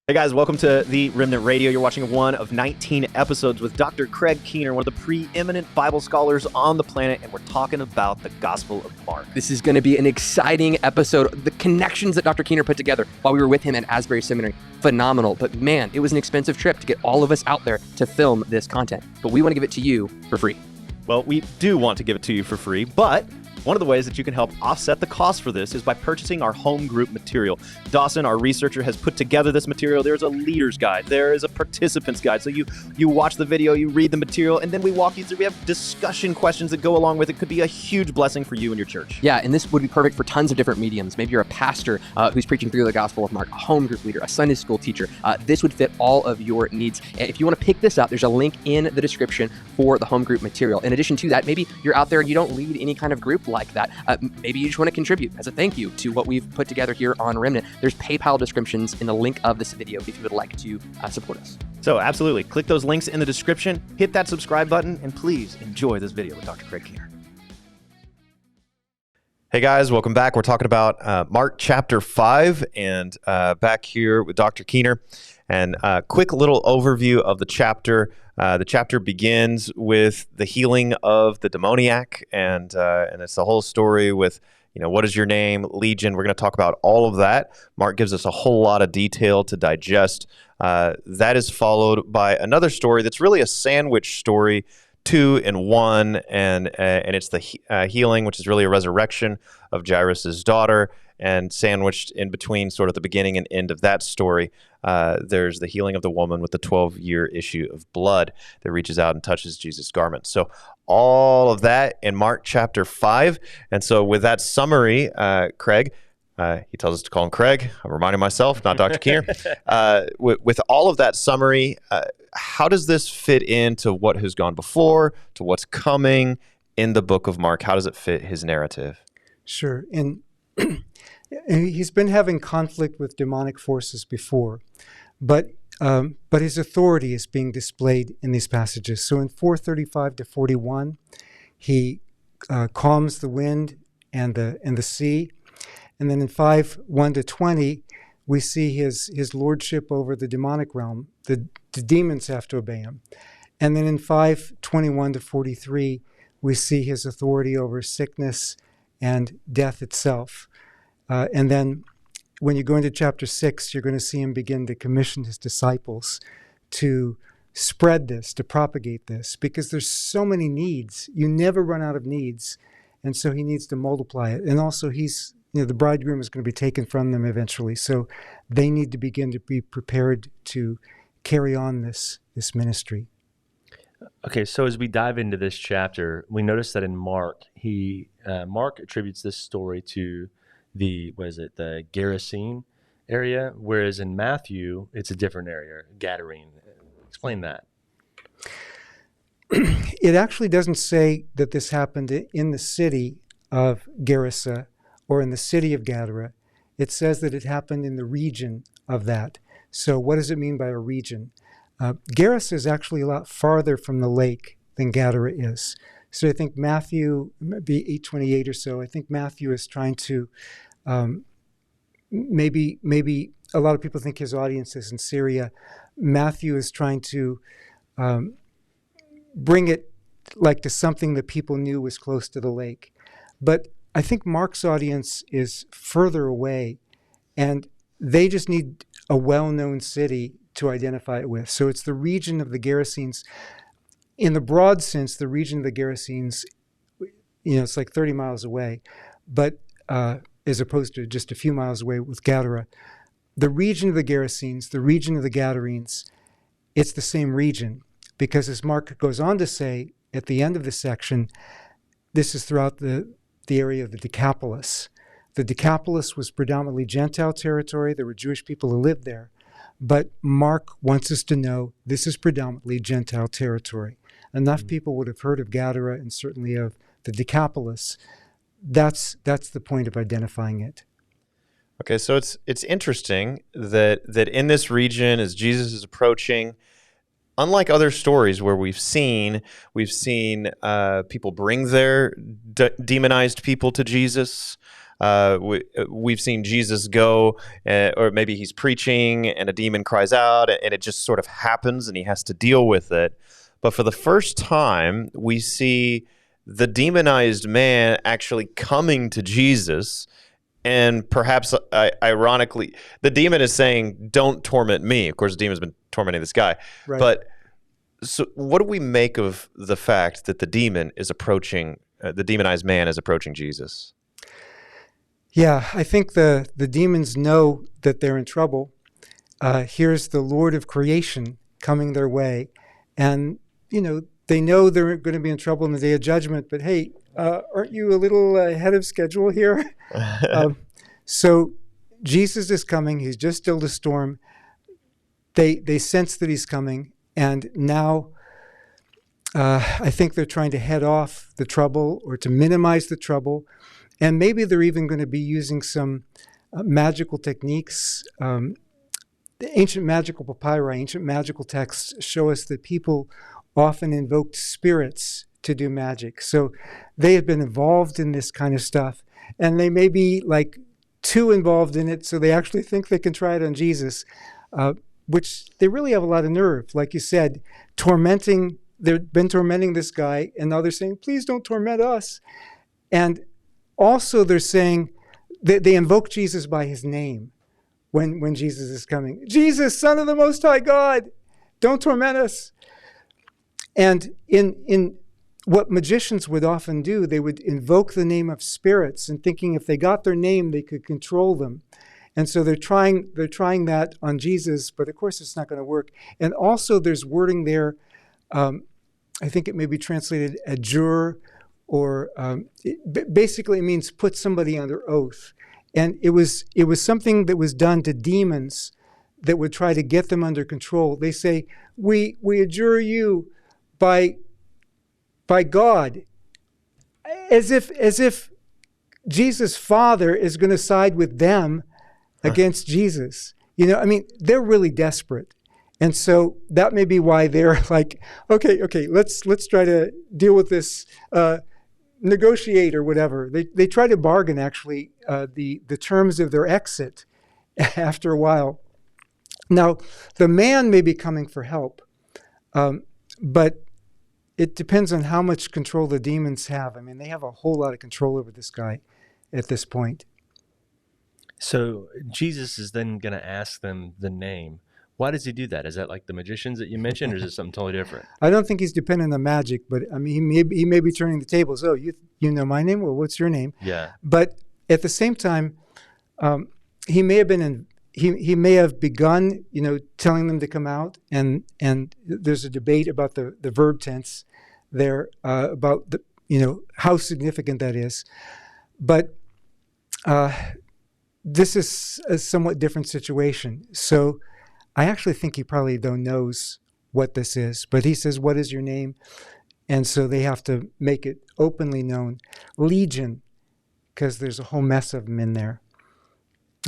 Hey guys, welcome to the Remnant Radio. You're watching one of 19 episodes with Dr. Craig Keener, one of the preeminent Bible scholars on the planet, and we're talking about the Gospel of Mark. This is going to be an exciting episode. The connections that Dr. Keener put together while we were with him at Asbury Seminary, phenomenal. But man, it was an expensive trip to get all of us out there to film this content. But we want to give it to you for free. Well, we do want to give it to you for free, but one of the ways that you can help offset the cost for this is by purchasing our home group material. Dawson, our researcher, has put together this material. There's a leader's guide. There is a participant's guide. So you watch the video, you read the material, and then we walk you through. We have discussion questions that go along with it. Could be a huge blessing for you and your church. Yeah, and this would be perfect for tons of different mediums. Maybe you're a pastor who's preaching through the Gospel of Mark, a home group leader, a Sunday school teacher. This would fit all of your needs. If you want to pick this up, there's a link in the description for the home group material. In addition to that, maybe you're out there and you don't lead any kind of group like that. Maybe you just want to contribute as a thank you to what we've put together here on Remnant. There's PayPal descriptions in the link of this video if you would like to support us. So absolutely, click those links in the description, hit that subscribe button, and please enjoy this video with Dr. Craig Keener. Hey guys, welcome back. We're talking about Mark chapter 5, and back here with Dr. Keener. And a quick little overview of the chapter. The chapter begins with the healing of the demoniac, and it's the whole story with, what is your name, Legion. We're going to talk about all of that. Mark gives us a whole lot of detail to digest. That is followed by another story that's really a sandwich story, 2 in 1, and it's the healing, which is really a resurrection of Jairus' daughter. And sandwiched in between sort of the beginning and end of that story, there's the healing of the woman with the 12-year issue of blood that reaches out and touches Jesus' garment. So all of that in Mark chapter 5. And so with that summary, Craig, he tells us to call him Craig. I'm reminding myself, not Dr. Keener. With all of that summary, how does this fit into what has gone before, to what's coming in the book of Mark? How does it fit his narrative? Sure. And he's been having conflict with demonic forces before, but his authority is being displayed in these passages. So in 4:35 to 41, he calms the wind and the sea, and then in 5:1 to 20, we see his lordship over the demonic realm. The demons have to obey him, and then in 5:21 to 43, we see his authority over sickness and death itself. And then when you go into chapter 6, you're going to see him begin to commission his disciples to spread this, to propagate this, because there's so many needs. You never run out of needs. And so he needs to multiply it. And also the bridegroom is going to be taken from them eventually. So they need to begin to be prepared to carry on this ministry. Okay, so as we dive into this chapter, we notice that in Mark, Mark attributes this story to the Gerasene area, whereas in Matthew, it's a different area, Gadarene. Explain that. It actually doesn't say that this happened in the city of Gerasa or in the city of Gadara. It says that it happened in the region of that. So what does it mean by a region? Gerasa is actually a lot farther from the lake than Gadara is. So I think Matthew, maybe 8:28 or so, I think Matthew is trying to, maybe a lot of people think his audience is in Syria. Matthew is trying to bring it like to something that people knew was close to the lake. But I think Mark's audience is further away, and they just need a well-known city to identify it with. So it's the region of the Gerasenes. In the broad sense, the region of the Gerasenes, it's like 30 miles away, but as opposed to just a few miles away with Gadara. The region of the Gerasenes, the region of the Gadarenes, it's the same region, because as Mark goes on to say at the end of the section, this is throughout the area of the Decapolis. The Decapolis was predominantly Gentile territory. There were Jewish people who lived there. But Mark wants us to know this is predominantly Gentile territory. Enough people would have heard of Gadara and certainly of the Decapolis. That's the point of identifying it. Okay, so it's interesting that in this region, as Jesus is approaching, unlike other stories where we've seen people bring their demonized people to Jesus, We've seen Jesus go, or maybe he's preaching and a demon cries out, and it just sort of happens and he has to deal with it. But for the first time, we see the demonized man actually coming to Jesus. And perhaps, ironically, the demon is saying, "Don't torment me." Of course, the demon's been tormenting this guy. Right. But so what do we make of the fact that the demon is approaching, the demonized man is approaching Jesus? Yeah, I think the demons know that they're in trouble. Here's the Lord of creation coming their way. And, they know they're going to be in trouble in the day of judgment. But hey, aren't you a little ahead of schedule here? So Jesus is coming. He's just stilled a storm. They sense that he's coming. And now I think they're trying to head off the trouble or to minimize the trouble. And maybe they're even going to be using some magical techniques. The ancient magical papyri, ancient magical texts show us that people often invoked spirits to do magic. So they have been involved in this kind of stuff. And they may be like too involved in it, so they actually think they can try it on Jesus, which they really have a lot of nerve. Like you said, they've been tormenting this guy, and now they're saying, please don't torment us. And also they're saying, they invoke Jesus by his name when Jesus is coming. Jesus, Son of the Most High God, don't torment us. And in what magicians would often do, they would invoke the name of spirits and thinking if they got their name, they could control them. And so they're trying that on Jesus, but of course it's not going to work. And also there's wording there, I think it may be translated adjure, or basically it means put somebody under oath. And it was something that was done to demons that would try to get them under control. They say, we adjure you by God, as if Jesus' Father is going to side with them against Jesus. They're really desperate. And so that may be why they're like, okay, let's try to deal with this, negotiate or whatever. They try to bargain, actually, the terms of their exit after a while. Now, the man may be coming for help, but it depends on how much control the demons have. They have a whole lot of control over this guy at this point. So Jesus is then going to ask them the name. Why does he do that? Is that like the magicians that you mentioned, or is it something totally different? I don't think he's dependent on magic, but he may be turning the tables. Oh, you know my name? Well, what's your name? Yeah. But at the same time, he may have begun, telling them to come out, and there's a debate about the verb tense there, about how significant that is. But this is a somewhat different situation. So I actually think he probably knows what this is, but he says, "What is your name?" And so they have to make it openly known. Legion, because there's a whole mess of them in there.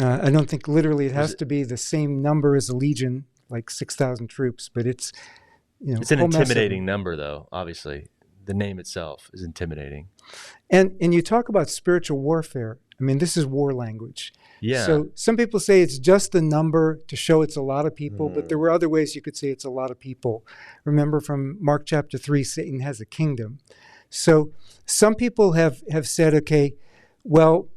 I don't think literally it has to be the same number as a legion, like 6,000 troops, but it's, it's an intimidating number, though. Obviously, the name itself is intimidating. And you talk about spiritual warfare. This is war language. Yeah. So some people say it's just the number to show it's a lot of people, but there were other ways you could say it's a lot of people. Remember from Mark chapter 3, Satan has a kingdom. So some people have said, okay, well,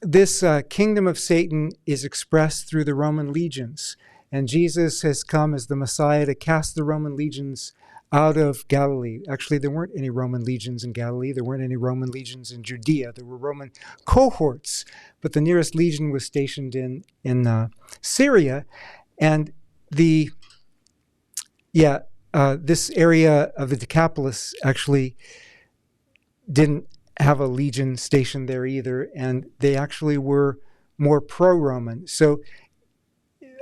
this kingdom of Satan is expressed through the Roman legions, and Jesus has come as the Messiah to cast the Roman legions out of Galilee. Actually, there weren't any Roman legions in Galilee. There weren't any Roman legions in Judea. There were Roman cohorts, but the nearest legion was stationed in Syria, and this area of the Decapolis actually didn't have a legion stationed there either, and they actually were more pro-Roman. So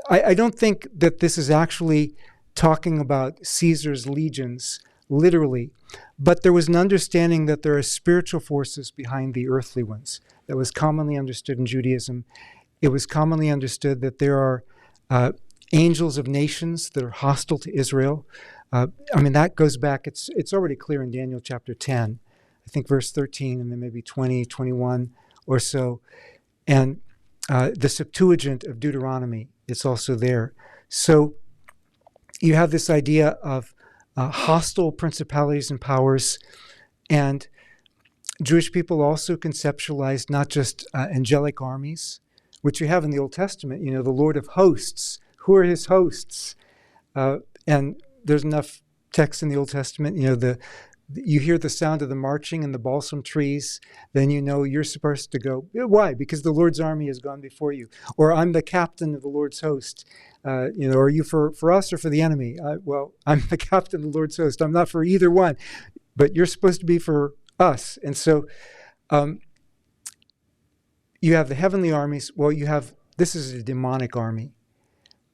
I don't think that this is actually talking about Caesar's legions, literally. But there was an understanding that there are spiritual forces behind the earthly ones. That was commonly understood in Judaism. It was commonly understood that there are angels of nations that are hostile to Israel. That goes back, it's already clear in Daniel chapter 10, I think verse 13, and then maybe 20, 21 or so. and the Septuagint of Deuteronomy, it's also there. So you have this idea of hostile principalities and powers, and Jewish people also conceptualized not just angelic armies, which you have in the Old Testament, the Lord of hosts. Who are his hosts? And there's enough text in the Old Testament, you hear the sound of the marching and the balsam trees, then you're supposed to go. Why? Because the Lord's army has gone before you. Or I'm the captain of the Lord's host. Are you for us or for the enemy? Well, I'm the captain of the Lord's host. I'm not for either one. But you're supposed to be for us. And so you have the heavenly armies. Well, this is a demonic army.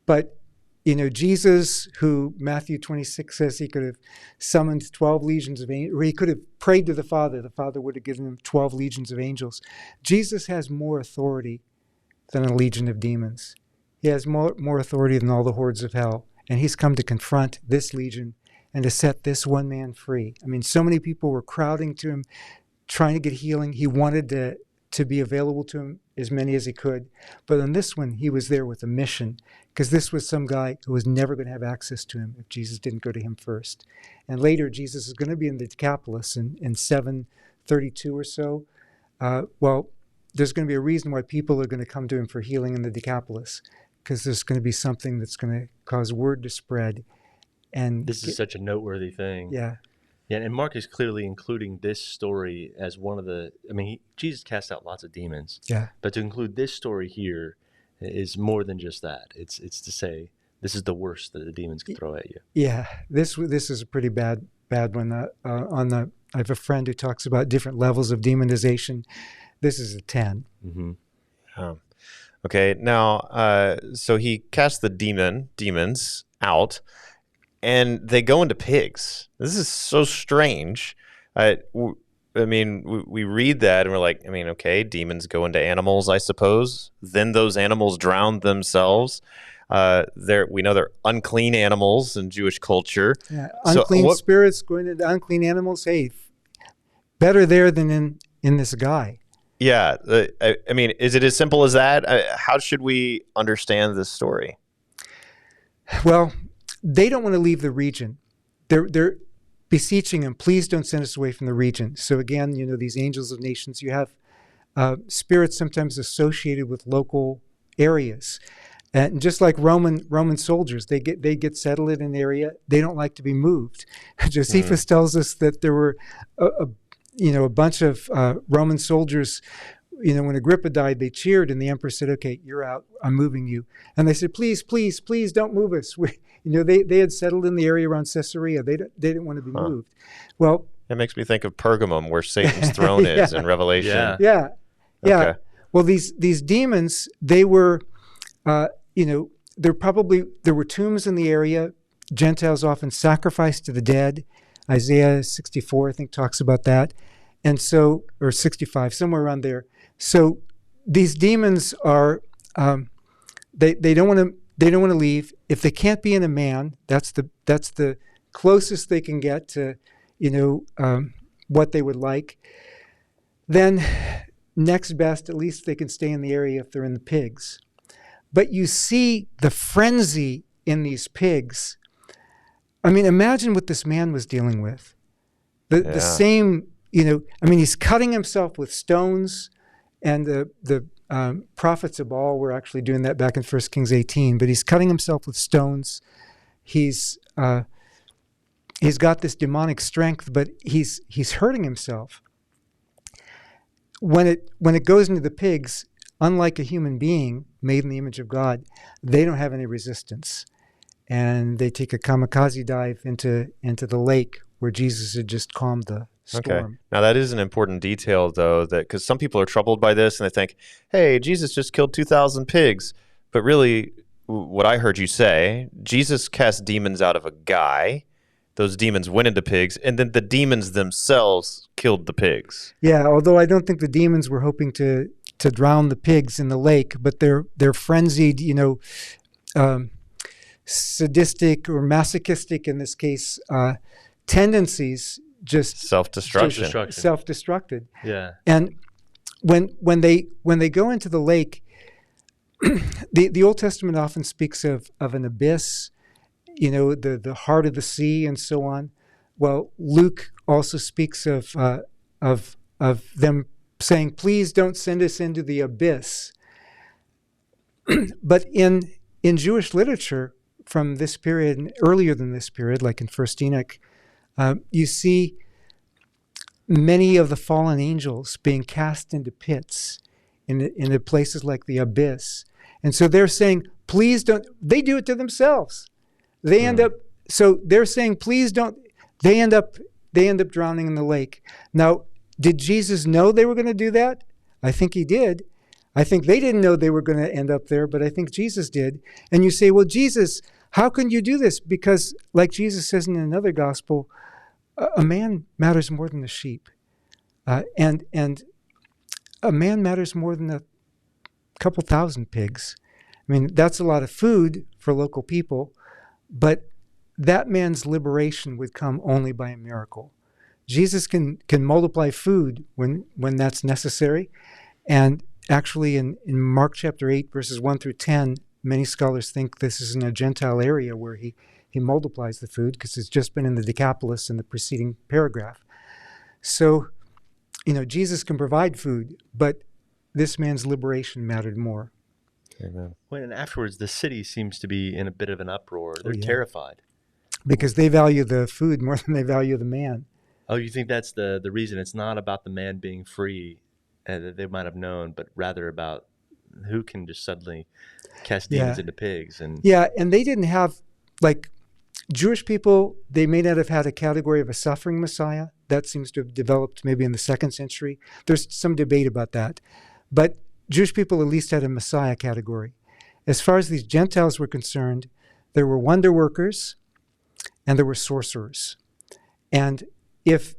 But Jesus, who Matthew 26 says he could have summoned 12 legions of angels, or he could have prayed to the Father would have given him 12 legions of angels. Jesus has more authority than a legion of demons. He has more authority than all the hordes of hell. And he's come to confront this legion and to set this one man free. I mean, so many people were crowding to him, trying to get healing. He wanted to be available to him, as many as he could. But on this one, he was there with a mission, because this was some guy who was never going to have access to him if Jesus didn't go to him first. And later, Jesus is going to be in the Decapolis in 732 or so. Well, there's going to be a reason why people are going to come to him for healing in the Decapolis, because there's going to be something that's going to cause word to spread. And this is such a noteworthy thing. Yeah. Yeah, and Mark is clearly including this story as one of the, Jesus cast out lots of demons. Yeah. But to include this story here is more than just that. It's to say this is the worst that the demons can throw at you. Yeah, this is a pretty bad one. I have a friend who talks about different levels of demonization. This is a 10. Mm-hmm. Okay, now, so he cast the demons out, and they go into pigs. This is so strange. We read that and we're like, okay, demons go into animals, I suppose. Then those animals drown themselves. We know they're unclean animals in Jewish culture. Yeah, unclean spirits going into unclean animals. Hey, better there than in this guy. Yeah, is it as simple as that? How should we understand this story? Well, they don't want to leave the region. They're beseeching him, please don't send us away from the region. So again, these angels of nations, you have spirits sometimes associated with local areas. And just like Roman soldiers, they get settled in an area. They don't like to be moved. Josephus tells us that there were a bunch of Roman soldiers. When Agrippa died, they cheered, and the emperor said, "Okay, you're out. I'm moving you." And they said, "Please, please, please, don't move us." They had settled in the area around Caesarea. They didn't want to be moved. Well, that makes me think of Pergamum, where Satan's throne is in Revelation. Yeah. Okay. Well, these demons, they were, there were tombs in the area. Gentiles often sacrificed to the dead. Isaiah 64, I think, talks about that. And so, or 65, somewhere around there. So these demons are, they don't want to leave. If they can't be in a man, that's the closest they can get to, what they would like. Then next best, at least they can stay in the area if they're in the pigs. But you see the frenzy in these pigs. Imagine what this man was dealing with. The same, he's cutting himself with stones, and the prophets of Baal were actually doing that back in 1 Kings 18, but he's cutting himself with stones. He's got this demonic strength, but he's hurting himself. When it goes into the pigs, unlike a human being made in the image of God, they don't have any resistance. And they take a kamikaze dive into the lake where Jesus had just calmed the storm. Okay. Now that is an important detail, though, that because some people are troubled by this and they think, "Hey, Jesus just killed 2,000 pigs," but really, what I heard you say, Jesus cast demons out of a guy. Those demons went into pigs, and then the demons themselves killed the pigs. Yeah, although I don't think the demons were hoping to drown the pigs in the lake, but they're frenzied, sadistic or masochistic in this case tendencies just self-destruction. Self-destructed. Yeah. And when they go into the lake, the Old Testament often speaks of an abyss, the heart of the sea and so on. Well, Luke also speaks of them saying, "Please don't send us into the abyss." But in Jewish literature from this period and earlier than this period, like in First Enoch, you see many of the fallen angels being cast into pits into places like the abyss. And so they're saying, please don't. They do it to themselves. They end up, so they're saying, please don't. They end up drowning in the lake. Now, did Jesus know they were going to do that? I think he did. I think they didn't know they were going to end up there, but I think Jesus did. And you say, well, Jesus, how can you do this? Because like Jesus says in another gospel, a man matters more than a sheep. And a man matters more than a couple thousand pigs. I mean, that's a lot of food for local people, but that man's liberation would come only by a miracle. Jesus can multiply food when that's necessary. And actually in Mark chapter 8, verses 1 through 10, many scholars think this is in a Gentile area where he multiplies the food, because it's just been in the Decapolis in the preceding paragraph. So, Jesus can provide food, but this man's liberation mattered more. Amen. And afterwards, the city seems to be in a bit of an uproar. They're terrified. Because they value the food more than they value the man. Oh, you think that's the reason? It's not about the man being free that they might have known, but rather about who can just suddenly cast demons into pigs. And they didn't have, like, Jewish people, they may not have had a category of a suffering Messiah. That seems to have developed maybe in the 2nd century. There's some debate about that. But Jewish people at least had a Messiah category. As far as these Gentiles were concerned, there were wonder workers and there were sorcerers. And if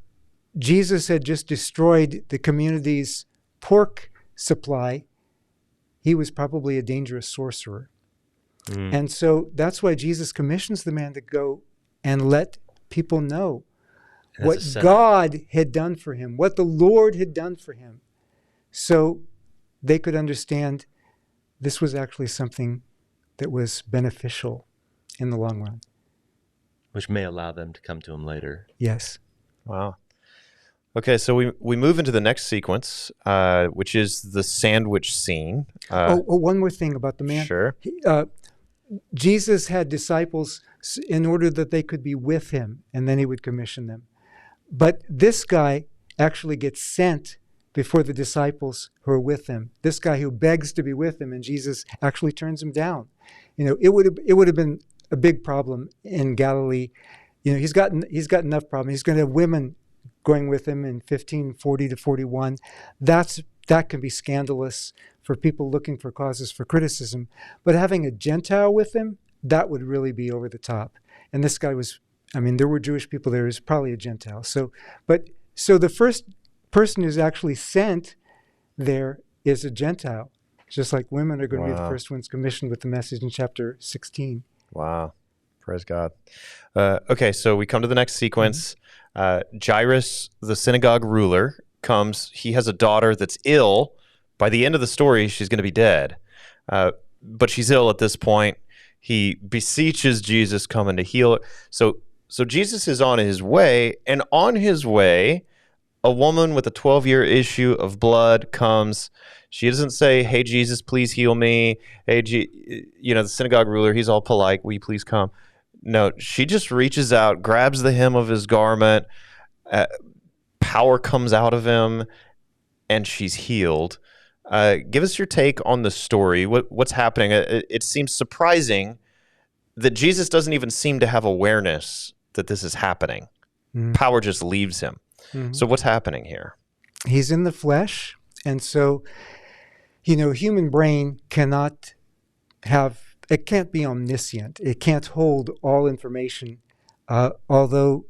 Jesus had just destroyed the community's pork supply, he was probably a dangerous sorcerer. And so that's why Jesus commissions the man to go and let people know what God had done for him, what the Lord had done for him, so they could understand this was actually something that was beneficial in the long run. Which may allow them to come to him later. Yes. Wow. Okay, so we move into the next sequence, which is the sandwich scene. One more thing about the man. Sure. Jesus had disciples in order that they could be with him, and then he would commission them. But this guy actually gets sent before the disciples who are with him. This guy who begs to be with him, and Jesus actually turns him down. It would have been a big problem in Galilee. He's got enough problem. He's going to have women going with him in 1540 to 41. That can be scandalous for people looking for causes for criticism. But having a Gentile with him, that would really be over the top. And this guy was, there were Jewish people there. He was probably a Gentile. So the first person who's actually sent there is a Gentile, just like women are going to be the first ones commissioned with the message in chapter 16. Wow. Praise God. Okay, so we come to the next sequence. Jairus, the synagogue ruler, comes. He has a daughter that's ill. By the end of the story, she's going to be dead. But she's ill at this point. He beseeches Jesus coming to heal her. So Jesus is on his way, and on his way, a woman with a 12-year issue of blood comes. She doesn't say, hey, Jesus, please heal me. Hey, the synagogue ruler, he's all polite. Will you please come? No, she just reaches out, grabs the hem of his garment. Power comes out of him, and she's healed. Give us your take on the story. What's happening? It seems surprising that Jesus doesn't even seem to have awareness that this is happening. Power just leaves him. So what's happening here? He's in the flesh, and so, human brain can't be omniscient. It can't hold all information, although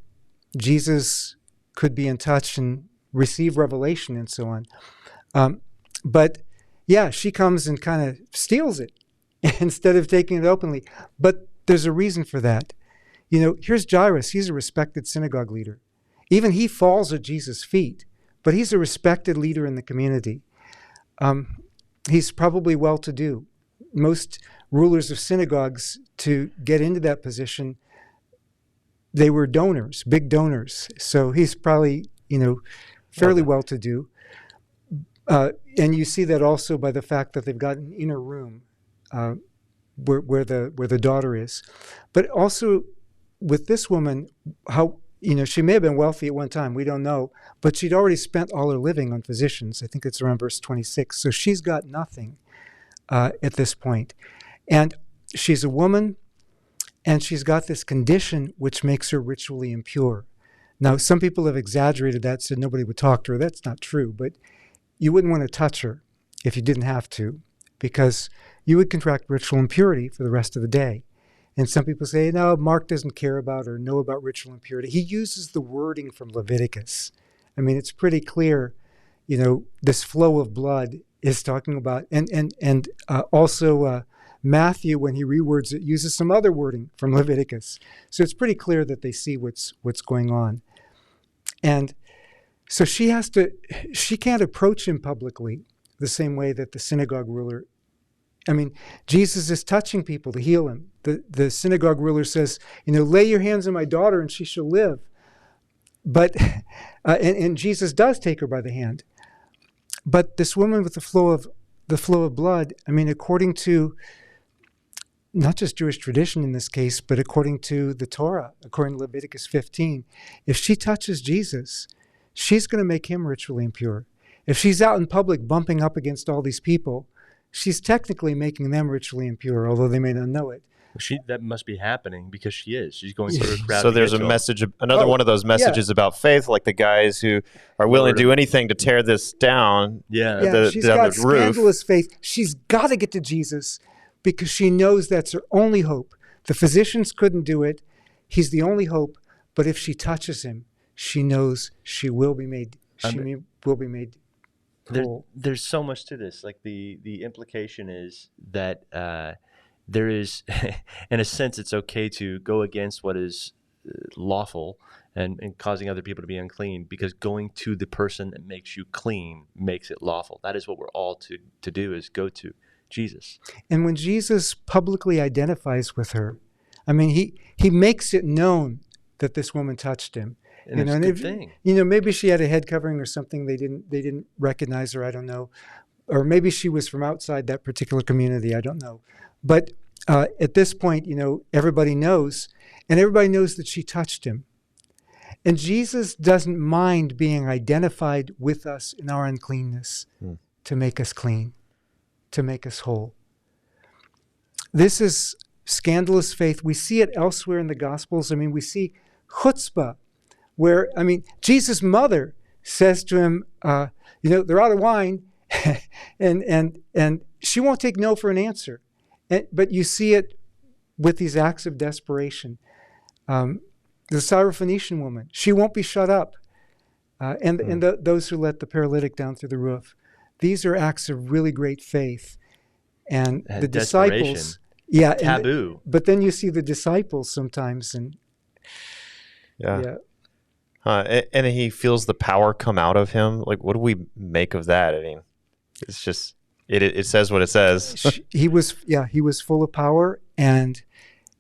Jesus could be in touch and receive revelation and so on. But she comes and kind of steals it instead of taking it openly. But there's a reason for that. Here's Jairus. He's a respected synagogue leader. Even he falls at Jesus' feet, but he's a respected leader in the community. he's probably well-to-do. Most rulers of synagogues, to get into that position, they were donors, big donors. So he's probably, fairly well-to-do. And you see that also by the fact that they've got an inner room where the daughter is. But also with this woman, how she may have been wealthy at one time, we don't know, but she'd already spent all her living on physicians. I think it's around verse 26. So she's got nothing at this point. And she's a woman, and she's got this condition which makes her ritually impure. Now, some people have exaggerated that, said nobody would talk to her. That's not true, but you wouldn't want to touch her if you didn't have to, because you would contract ritual impurity for the rest of the day. And some people say, no, Mark doesn't care about or know about ritual impurity. He uses the wording from Leviticus. I mean, it's pretty clear, this flow of blood is talking about, and also Matthew, when he rewords it, uses some other wording from Leviticus. So it's pretty clear that they see what's going on. And so she can't approach him publicly the same way that the synagogue ruler. Jesus is touching people to heal him. The synagogue ruler says, lay your hands on my daughter and she shall live. But, and Jesus does take her by the hand. But this woman with the flow of blood, according to not just Jewish tradition in this case, but according to the Torah, according to Leviticus 15, if she touches Jesus, she's going to make him ritually impure. If she's out in public bumping up against all these people, she's technically making them ritually impure, although they may not know it. That must be happening because she is. She's going through a crowd. So there's a message, another one of those messages about faith, like the guys who are willing to do anything to tear this down. She's got scandalous faith. She's got to get to Jesus because she knows that's her only hope. The physicians couldn't do it. He's the only hope. But if she touches him, she knows she will be made. Will be made whole. There's so much to this. Like the implication is that there is, in a sense, it's okay to go against what is lawful and causing other people to be unclean, because going to the person that makes you clean makes it lawful. That is what we're all to do, is go to Jesus. And when Jesus publicly identifies with her, he makes it known that this woman touched him. And it's a good thing. Maybe she had a head covering or something. They didn't recognize her. I don't know. Or maybe she was from outside that particular community. I don't know. But at this point, everybody knows, and everybody knows that she touched him. And Jesus doesn't mind being identified with us in our uncleanness to make us clean, to make us whole. This is scandalous faith. We see it elsewhere in the Gospels. We see chutzpah, where, Jesus' mother says to him, they're out of wine, and she won't take no for an answer. But you see it with these acts of desperation. The Syrophoenician woman, she won't be shut up. And those who let the paralytic down through the roof. These are acts of really great faith. And the disciples, taboo. But then you see the disciples sometimes, and and he feels the power come out of him. Like, what do we make of that? It's just it says what it says. He was full of power, and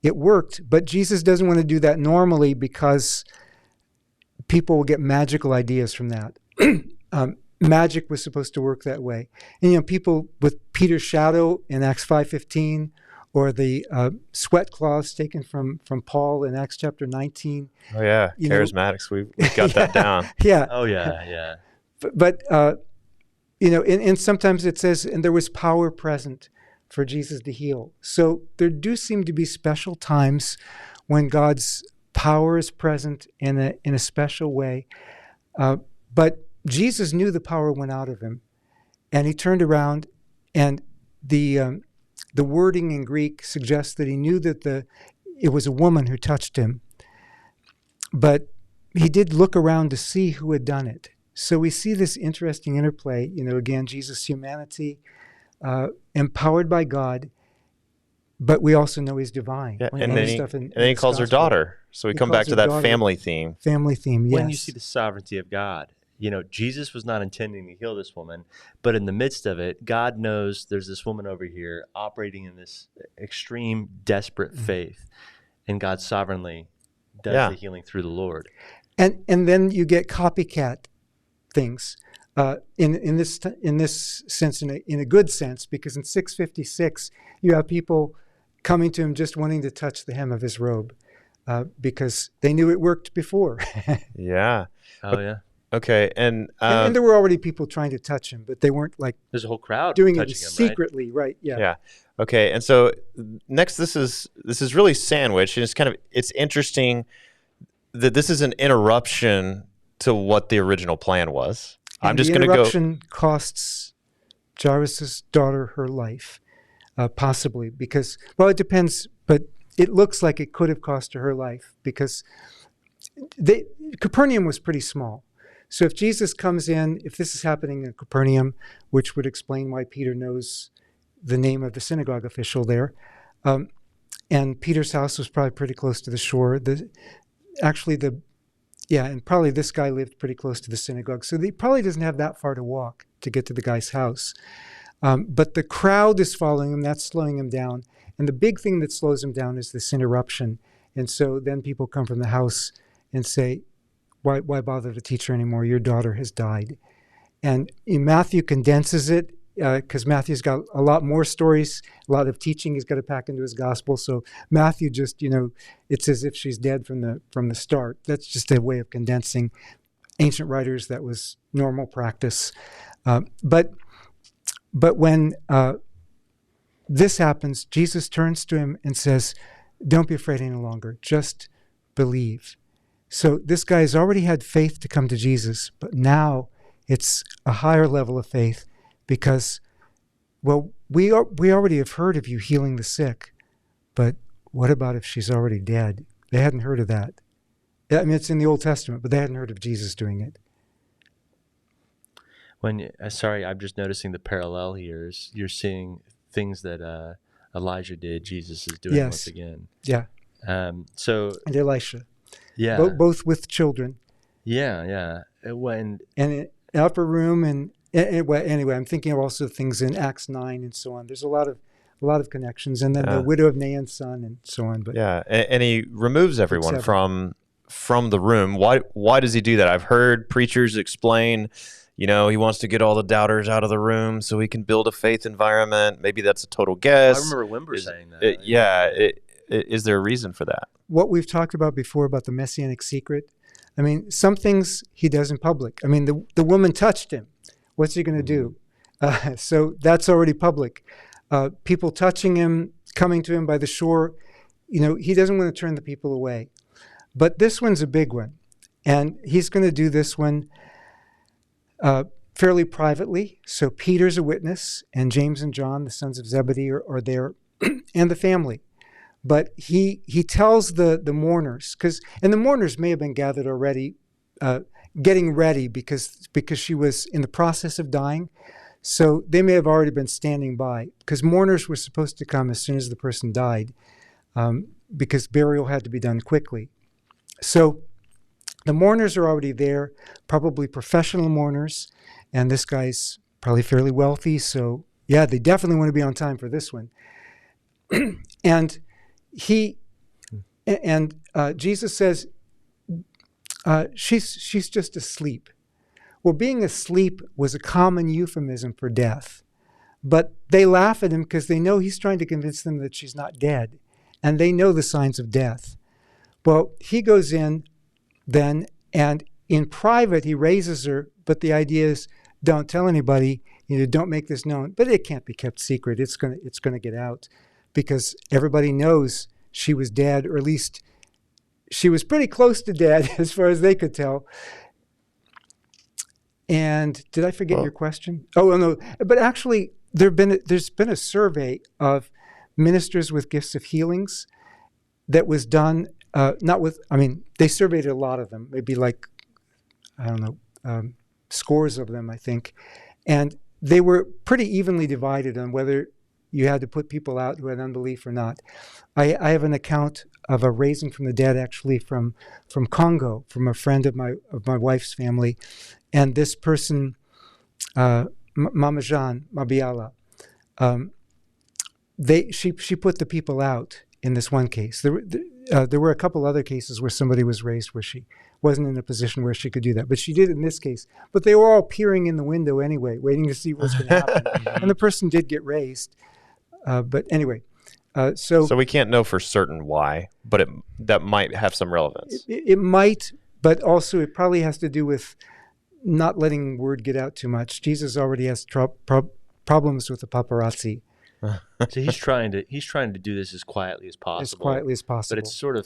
it worked. But Jesus doesn't want to do that normally, because people will get magical ideas from that. Magic was supposed to work that way. And people with Peter's shadow in Acts 5:15, or the sweat cloths taken from Paul in Acts chapter 19. Oh yeah, charismatics. We've got that down. Yeah. Oh yeah. But and sometimes it says, and there was power present for Jesus to heal. So there do seem to be special times when God's power is present in a special way. But Jesus knew the power went out of him, and he turned around, and the wording in Greek suggests that he knew that it was a woman who touched him, but he did look around to see who had done it. So we see this interesting interplay. Again, Jesus' humanity, empowered by God, but we also know he's divine. Yeah, and then he calls her daughter. So we come back to that family theme. Family theme, yes. When you see the sovereignty of God Jesus was not intending to heal this woman, but in the midst of it, God knows there's this woman over here operating in this extreme, desperate faith, and God sovereignly does the healing through the Lord. And then you get copycat things in this sense, in a good sense, because in 656 you have people coming to him just wanting to touch the hem of his robe because they knew it worked before. Yeah. Oh, yeah. Okay. And there were already people trying to touch him, but they weren't like there's a whole crowd doing it touching him, secretly, right? Yeah. Yeah. Okay. And so next, this is really sandwiched, and it's interesting that this is an interruption to what the original plan was. And I'm just the going to go. interruption costs Jairus' daughter her life, possibly, because, well, it depends, but it looks like it could have cost her her life because Capernaum was pretty small. So if Jesus comes in, if this is happening in Capernaum, which would explain why Peter knows the name of the synagogue official there, and Peter's house was probably pretty close to the shore. And probably this guy lived pretty close to the synagogue, so he probably doesn't have that far to walk to get to the guy's house. But the crowd is following him, that's slowing him down. And the big thing that slows him down is this interruption. And so then people come from the house and say, why bother to teach her anymore? Your daughter has died. And Matthew condenses it because Matthew's got a lot more stories, a lot of teaching he's got to pack into his gospel. So Matthew just, it's as if she's dead from the start. That's just a way of condensing. Ancient writers, that was normal practice. But when this happens, Jesus turns to him and says, don't be afraid any longer, just believe. So this guy has already had faith to come to Jesus, but now it's a higher level of faith because, well, we already have heard of you healing the sick, but what about if she's already dead? They hadn't heard of that. I mean, it's in the Old Testament, but they hadn't heard of Jesus doing it. Sorry, I'm just noticing the parallel here. You're seeing things that Elijah did, Jesus is doing once again. Yeah. And Elisha. Yeah. Both with children. Yeah. And in upper room and anyway, I'm thinking of also things in Acts 9 and so on. There's a lot of connections, and then the widow of Nain's son and so on. But and he removes everyone from the room. Why does he do that? I've heard preachers explain, he wants to get all the doubters out of the room so he can build a faith environment. Maybe that's a total guess. I remember Wimber saying that. Is there a reason for that? What we've talked about before about the messianic secret, I mean, some things he does in public. I mean, the woman touched him. What's he going to do? So that's already public. People touching him, coming to him by the shore, he doesn't want to turn the people away. But this one's a big one. And he's going to do this one fairly privately. So Peter's a witness, and James and John, the sons of Zebedee, are there, and the family. But he tells the mourners, and the mourners may have been gathered already, getting ready because she was in the process of dying. So they may have already been standing by, because mourners were supposed to come as soon as the person died, because burial had to be done quickly. So the mourners are already there, probably professional mourners, and this guy's probably fairly wealthy. So yeah, they definitely want to be on time for this one. And Jesus says, she's just asleep. Well, being asleep was a common euphemism for death. But they laugh at him because they know he's trying to convince them that she's not dead. And they know the signs of death. Well, he goes in then, and in private he raises her, but the idea is don't tell anybody, don't make this known. But it can't be kept secret. It's gonna get out, because everybody knows she was dead, or at least she was pretty close to dead as far as they could tell. And did I forget your question? Oh, no. But actually, there's been a survey of ministers with gifts of healings that was done, they surveyed a lot of them, maybe scores of them, I think. And they were pretty evenly divided on whether you had to put people out who had unbelief or not. I have an account of a raising from the dead, actually from Congo, from a friend of my wife's family, and this person, Mama Jean Mabiala, she put the people out in this one case. There were a couple other cases where somebody was raised where she wasn't in a position where she could do that, but she did in this case. But they were all peering in the window anyway, waiting to see what's going to happen. And the person did get raised. But anyway, so we can't know for certain why, but that might have some relevance. It might, but also it probably has to do with not letting word get out too much. Jesus already has problems with the paparazzi. So he's trying to do this as quietly as possible. As quietly as possible. But it's sort of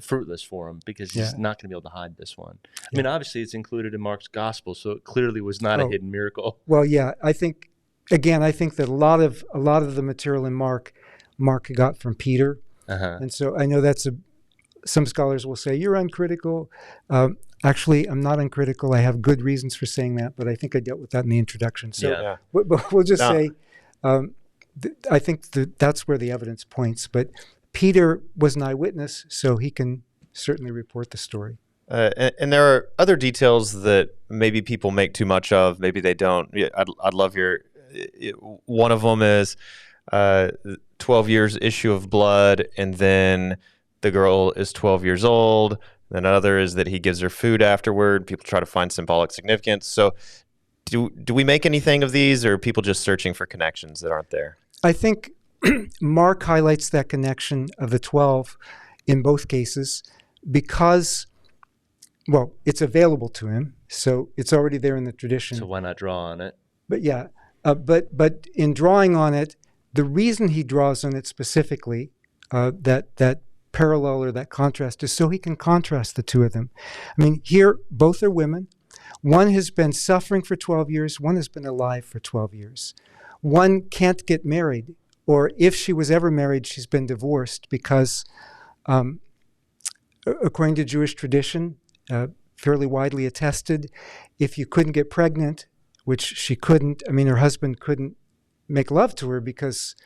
fruitless for him because he's not going to be able to hide this one. I mean, obviously it's included in Mark's gospel, so it clearly was not a hidden miracle. Well, yeah, I think that a lot of the material in Mark got from Peter, and so I know some scholars will say you're uncritical. Actually, I'm not uncritical. I have good reasons for saying that, but I think I dealt with that in the introduction. So but we'll just say. I think that's where the evidence points. But Peter was an eyewitness, so he can certainly report the story. And there are other details that maybe people make too much of. Maybe they don't. I'd love one of them is 12 years issue of blood, and then the girl is 12 years old. And another is that he gives her food afterward. People try to find symbolic significance. So do we make anything of these, or are people just searching for connections that aren't there? I think Mark highlights that connection of the 12 in both cases because, well, it's available to him, so it's already there in the tradition. So why not draw on it? But yeah, but in drawing on it, the reason he draws on it specifically, that parallel or that contrast, is so he can contrast the two of them. I mean, here, both are women. One has been suffering for 12 years. One has been alive for 12 years. One can't get married, or if she was ever married, she's been divorced because, according to Jewish tradition, fairly widely attested, if you couldn't get pregnant, which she couldn't, I mean, her husband couldn't make love to her because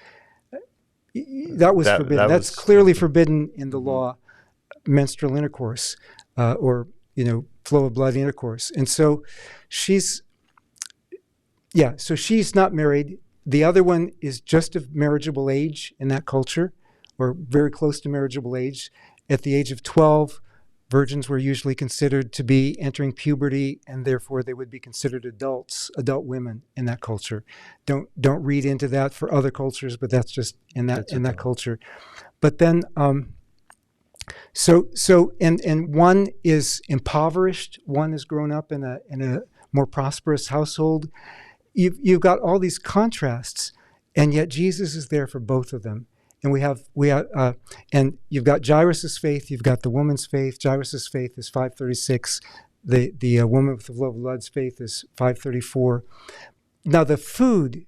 that was forbidden. That's clearly forbidden in the law, menstrual intercourse, or, flow of blood intercourse. And so she's not married. The other one is just of marriageable age in that culture, or very close to marriageable age. At the age of 12, virgins were usually considered to be entering puberty, and therefore they would be considered adult women in that culture. Don't read into that for other cultures, but that's just in that culture. But then and one is impoverished, one has grown up in a more prosperous household. You've got all these contrasts, and yet Jesus is there for both of them. And we have and you've got Jairus's faith, you've got the woman's faith. Jairus's faith is 536. The woman with the flow of blood's faith is 534. Now the food,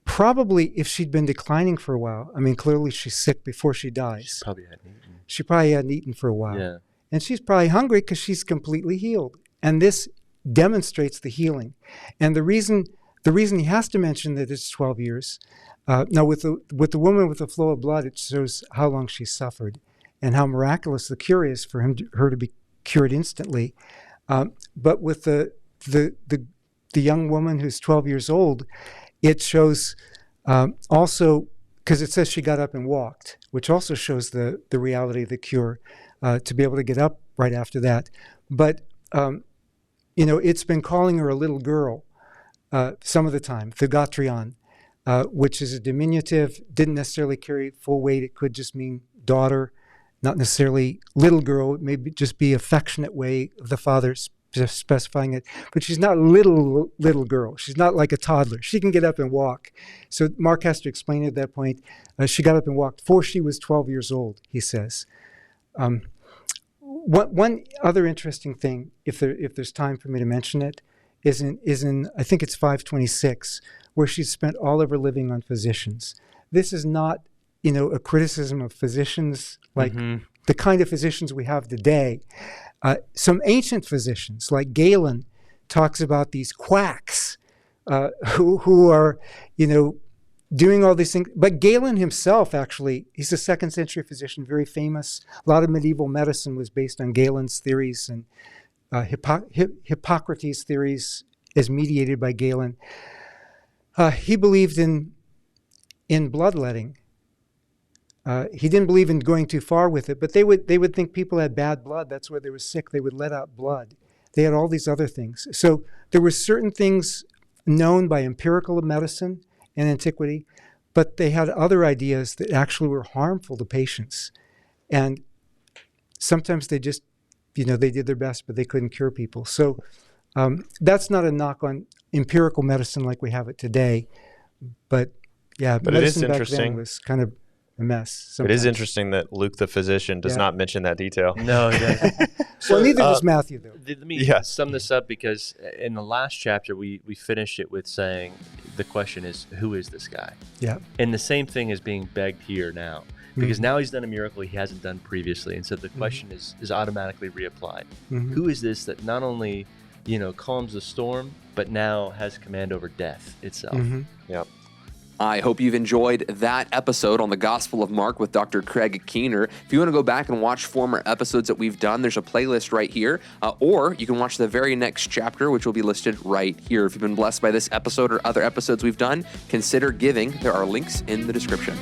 probably if she'd been declining for a while, I mean, clearly she's sick before she dies. She probably hadn't eaten for a while. Yeah. And she's probably hungry because she's completely healed. And this demonstrates the healing. And the reason he has to mention that it's 12 years, now with the woman with the flow of blood, it shows how long she suffered and how miraculous the cure is for her to be cured instantly. But with the young woman who's 12 years old, it shows also, because it says she got up and walked, which also shows the reality of the cure, to be able to get up right after that. But, it's been calling her a little girl some of the time, Thugatrion, which is a diminutive, didn't necessarily carry full weight. It could just mean daughter, not necessarily little girl. It may just be affectionate way of the father specifying it. But she's not little girl. She's not like a toddler. She can get up and walk. So Mark has to explain at that point. She got up and walked before she was 12 years old, he says. One other interesting thing, if there's time for me to mention it, is in I think it's 526, where she's spent all of her living on physicians. This is not, a criticism of physicians like the kind of physicians we have today. Some ancient physicians, like Galen, talks about these quacks who are, doing all these things. But Galen himself, actually, he's a 2nd century physician, very famous. A lot of medieval medicine was based on Galen's theories, and Hippocrates' theories as mediated by Galen. He believed in bloodletting. He didn't believe in going too far with it, but they would think people had bad blood. That's why they were sick. They would let out blood. They had all these other things. So there were certain things known by empirical medicine in antiquity, but they had other ideas that actually were harmful to patients. And sometimes they just, they did their best, but they couldn't cure people. So that's not a knock on empirical medicine like we have it today. But yeah, but it is medicine back interesting. then was kind of a mess. Sometimes. It is interesting that Luke the physician does not mention that detail. No, he doesn't. Well, neither does Matthew, though. Let me sum this up, because in the last chapter, we finished it with saying the question is, who is this guy? Yeah. And the same thing is being begged here now, because now he's done a miracle he hasn't done previously. And so the question is automatically reapplied. Who is this that not only, calms the storm, but now has command over death itself? Yep. I hope you've enjoyed that episode on the Gospel of Mark with Dr. Craig Keener. If you want to go back and watch former episodes that we've done, there's a playlist right here, or you can watch the very next chapter, which will be listed right here. If you've been blessed by this episode or other episodes we've done, consider giving. There are links in the description.